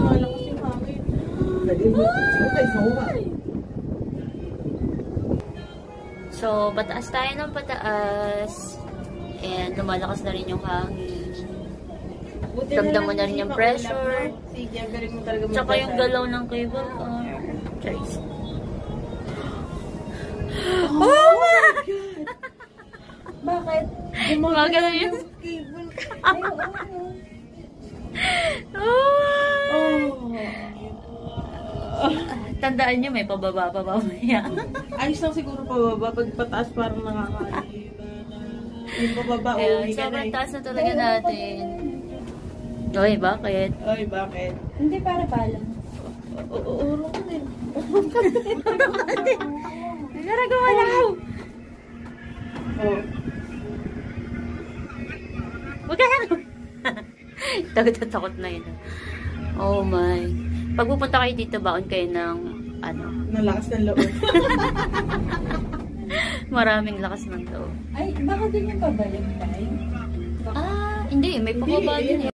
malakas yung hangin. So, pataas tayo ng pataas. And lumalakas na rin yung hangin. Ramdam mo na rin yung pressure. Sige, galing mo talaga. Tsaka yung galaw ng cable car. Charis. Oh my God! Bakit? Gumagalaw yung cable car. Tandaan nyo, may pababa pa mamaya. Ayos lang siguro pababa. Pag pataas parang nakakalit. Yung pababa, Ayan, sobrang taas na talaga natin. Oy, bakit? Oy, bakit? Hindi para balang. Urong ko din. Gara gumalaw! Oh. Huwag ka lang! Takot na yun. Oh my. Pag pupunta kayo dito, baon kayo ng ano? Nalakas ng loob. Maraming lakas ng loob. Ay, baka din yung pabalik tayo. Hindi. May pababa din eh.